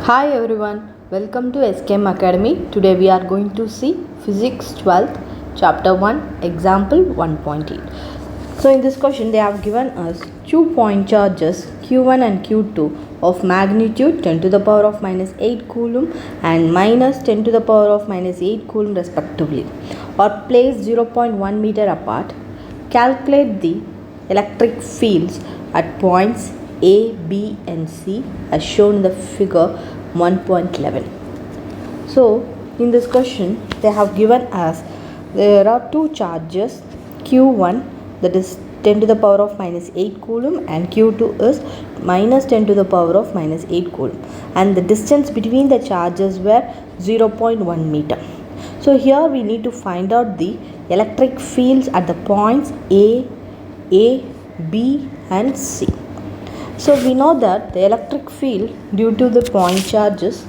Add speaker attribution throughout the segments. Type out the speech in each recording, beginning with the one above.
Speaker 1: Hi everyone, welcome to SKM Academy. Today we are going to see Physics 12th, Chapter 1, Example 1.8. So in this question they have given us two point charges Q1 and Q2 of magnitude 10 to the power of minus 8 coulomb and minus 10 to the power of minus 8 coulomb respectively are placed 0.1 meter apart. Calculate the electric fields at points A, B and C as shown in the figure 1.11. So in this question they have given us there are two charges Q1 that is 10 to the power of minus 8 coulomb and Q2 is minus 10 to the power of minus 8 coulomb and the distance between the charges were 0.1 meter. So here we need to find out the electric fields at the points A, B and C. So we know that the electric field due to the point charges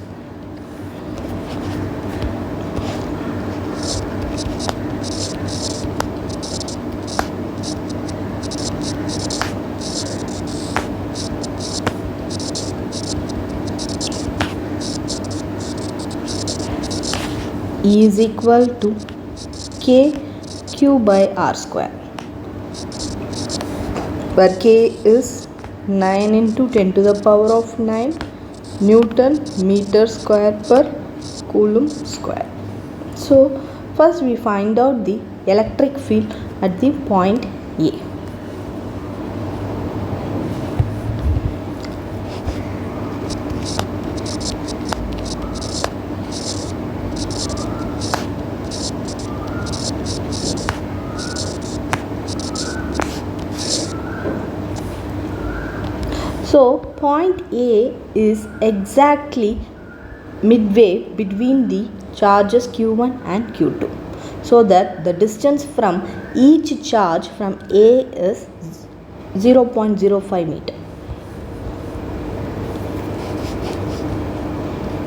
Speaker 1: E is equal to Q by R square, where K is 9 into 10 to the power of 9 Newton meter square per coulomb square. So first we find out the electric field at the point A. So point A is exactly midway between the charges Q1 and Q2, so that the distance from each charge from A is 0.05 meter.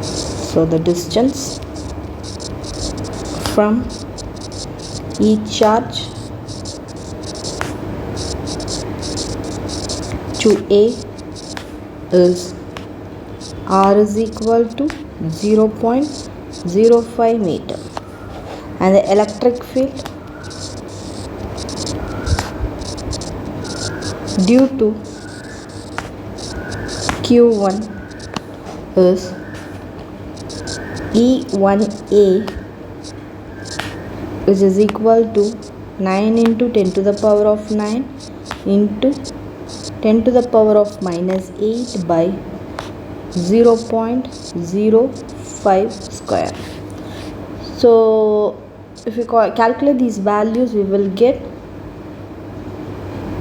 Speaker 1: So the distance from each charge to A is R is equal to 0.05 meter and the electric field due to Q1 is E1A, which is equal to 9 into 10 to the power of 9 into 10 to the power of minus 8 by 0.05 square. So if we calculate these values, we will get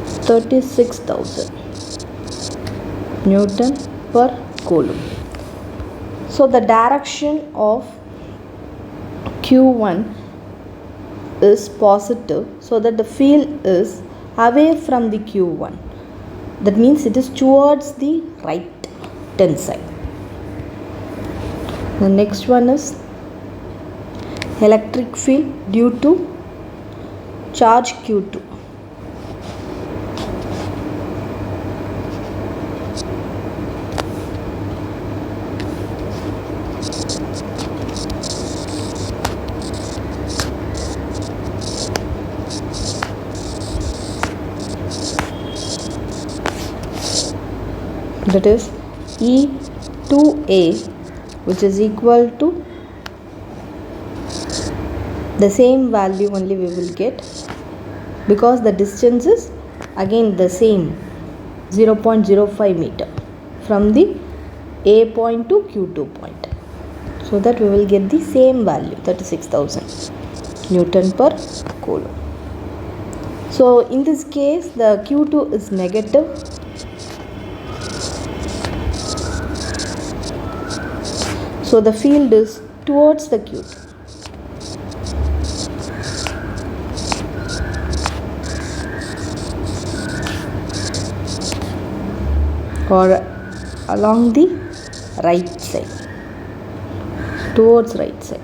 Speaker 1: 36,000 Newton per coulomb. So the direction of Q1 is positive, so that the field is away from the Q1. That means it is towards the right hand side. The next one is electric field due to charge Q2. That is E2A, which is equal to the same value only we will get, because the distance is again the same 0.05 meter from the A point to Q2 point, so that we will get the same value 36,000 Newton per coulomb. So in this case the Q2 is negative, so the field is towards the Q2. Or along the right side, towards right side.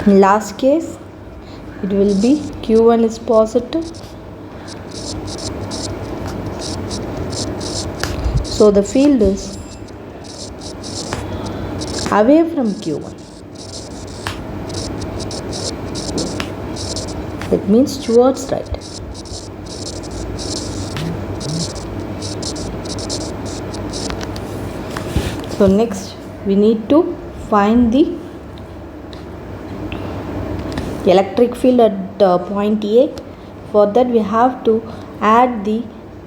Speaker 1: In last case it will be Q1 is positive. So the field is away from Q1. It means towards right. So next we need to find the electric field at point A. For that we have to add the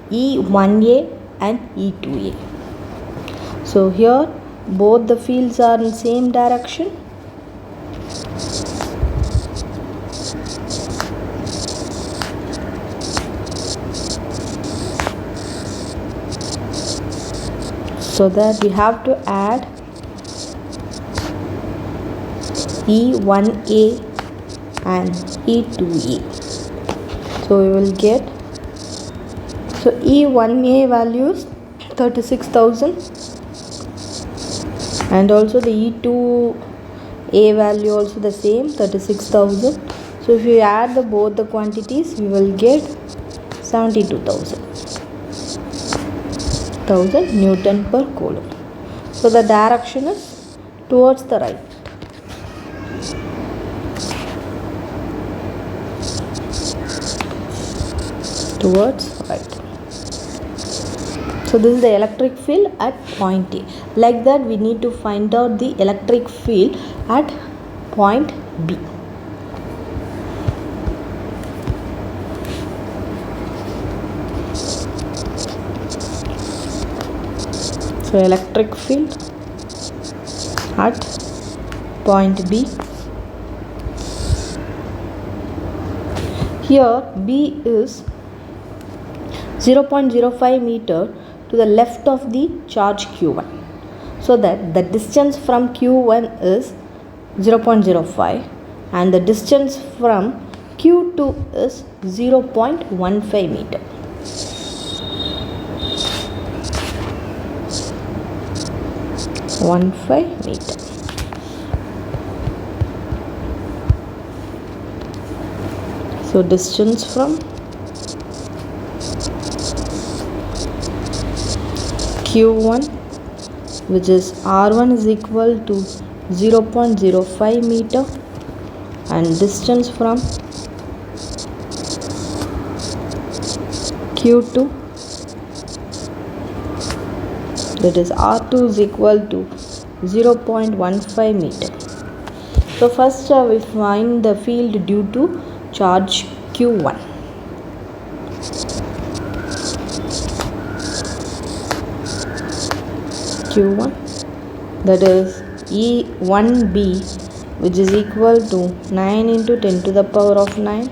Speaker 1: E1A and E2A. So here both the fields are in same direction. So that we have to add E1A and E2A. So we will get, so E1A value is 36,000 and also the E2A value also the same, 36,000. So if we add both the quantities, we will get 72,000 Newton per Coulomb. So the direction is towards the right. Towards right. So this is the electric field at point A. Like that we need to find out the electric field at point B. So electric field at point B. Here B is 0.05 meter to the left of the charge Q1. So that the distance from Q1 is 0.05 and the distance from Q2 is 0.15 meter. So distance from Q1, which is R1 is equal to 0.05 meter, and distance from Q2, that is R2 is equal to 0.15 meter. So first we find the field due to charge Q1. That is E1B, which is equal to 9 into 10 to the power of 9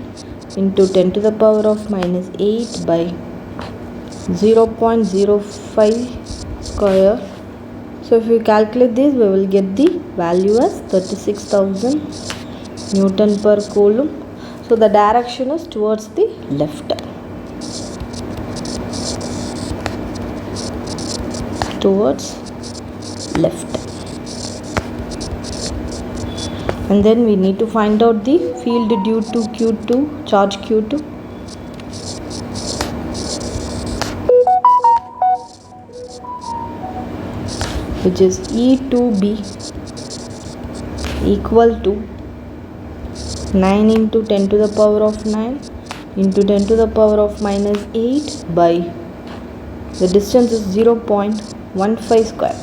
Speaker 1: into 10 to the power of minus 8 by 0.05 square. So if we calculate this, we will get the value as 36,000 Newton per Coulomb. So the direction is towards the left. And then we need to find out the field due to Q2, charge Q2. Which is E2B equal to 9 into 10 to the power of 9 into 10 to the power of minus 8 by the distance is 0.15 square.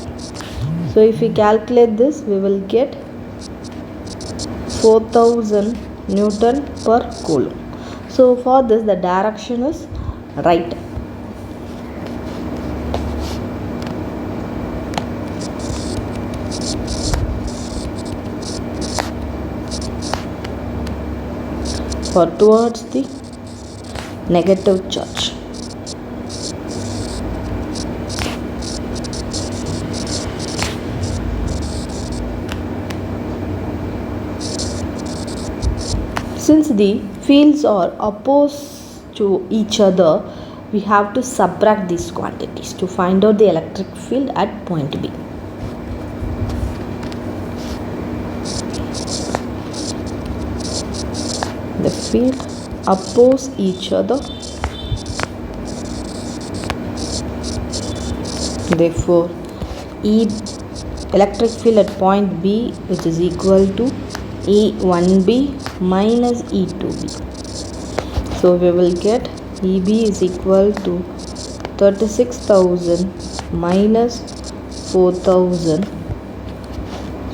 Speaker 1: So if we calculate this, we will get 4,000 Newton per Coulomb. So for this, the direction is right. For towards the negative charge. Since the fields are opposed to each other, we have to subtract these quantities to find out the electric field at point B. The field oppose each other. Therefore, E electric field at point B, which is equal to E1B minus E2B. So we will get EB is equal to 36,000 minus 4,000.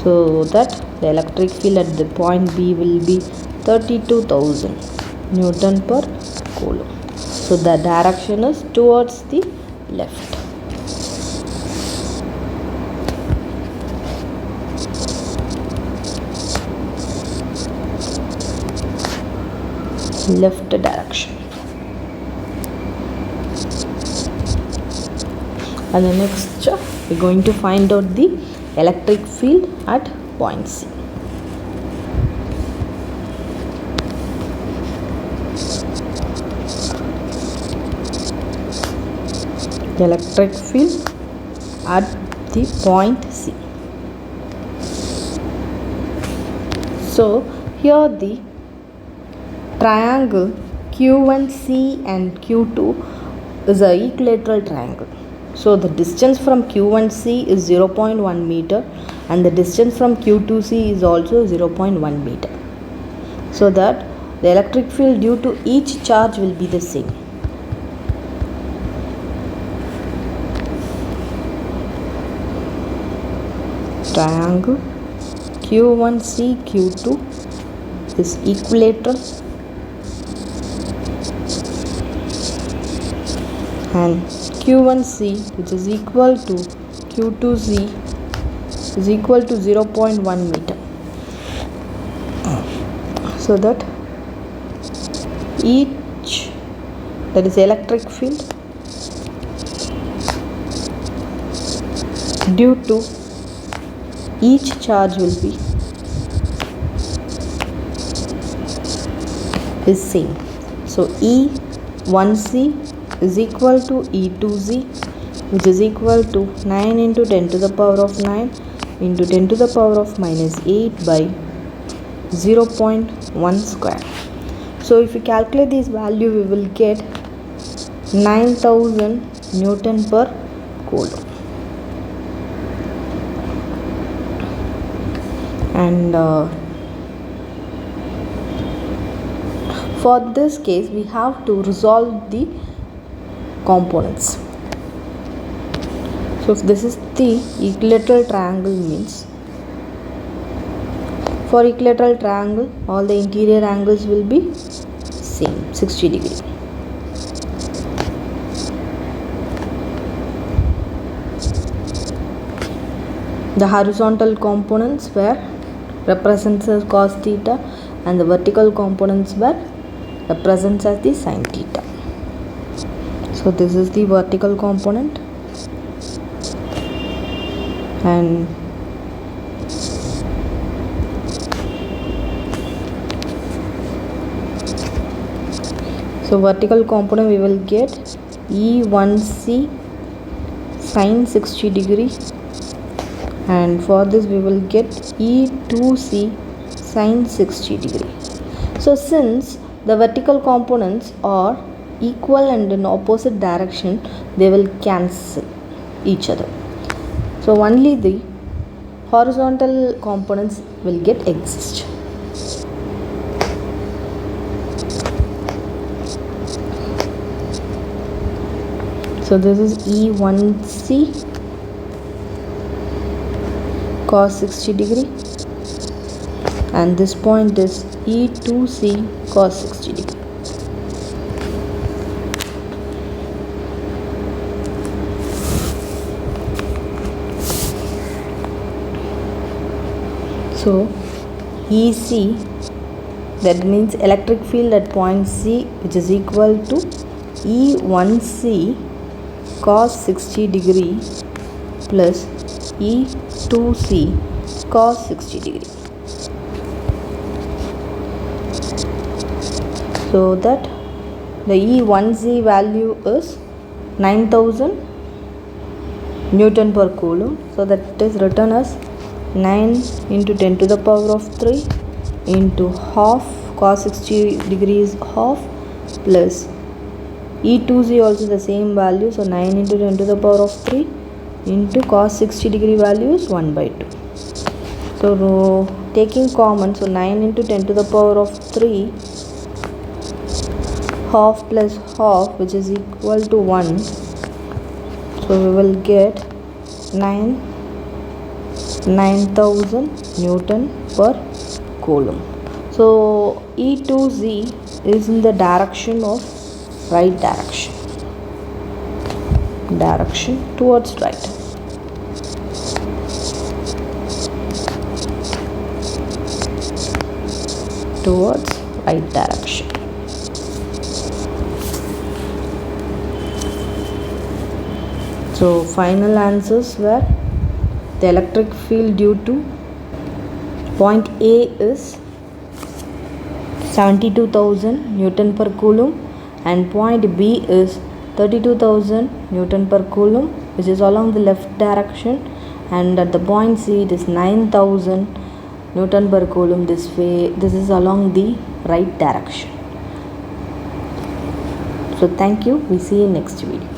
Speaker 1: So that the electric field at the point B will be 32,000 Newton per Coulomb. So the direction is towards the left. Left direction. And the next we're going to find out the electric field at point C. The electric field at the point C. So here the triangle Q1C and Q2 is an equilateral triangle. So the distance from Q1C is 0.1 meter and the distance from Q2C is also 0.1 meter. So that the electric field due to each charge will be the same. Triangle Q1C Q2 is equilateral and Q1C, which is equal to Q2C, is equal to 0.1 meter. So that each, that is electric field due to each charge will be is same. So E1C is equal to E2Z, which is equal to 9 into 10 to the power of 9 into 10 to the power of minus 8 by 0.1 square. So if we calculate this value, we will get 9,000 Newton per Coulomb. And for this case, we have to resolve the components. So if this is the equilateral triangle, means for equilateral triangle all the interior angles will be same, 60 degree. The horizontal components were represents as cos theta and the vertical components were represents as the sin theta. So this is the vertical component and so vertical component we will get E1C sin 60 degree and for this we will get E2C sin 60 degree. So since the vertical components are equal and in opposite direction, they will cancel each other. So only the horizontal components will get exist. So this is E1C cos 60 degree and this point is E2C cos 60 degree. So EC, that means electric field at point C, which is equal to E1C cos 60 degree plus E2C cos 60 degree. So that the E1C value is 9,000 Newton per Coulomb. So that it is written as 9 into 10 to the power of 3 into half cos 60 degrees half plus E2z also the same value, so 9 into 10 to the power of 3 into cos 60 degree value is 1 by 2. So taking common, so 9 into 10 to the power of 3 half plus half, which is equal to 1, so we will get 9000 Newton per Coulomb. So E2z is in the direction of right direction towards right. Towards right direction. So final answers were the electric field due to point A is 72,000 Newton per Coulomb and point B is 32,000 Newton per Coulomb, which is along the left direction, and at the point C it is 9,000 Newton per Coulomb this way. This is along the right direction. So thank you. We see you next video.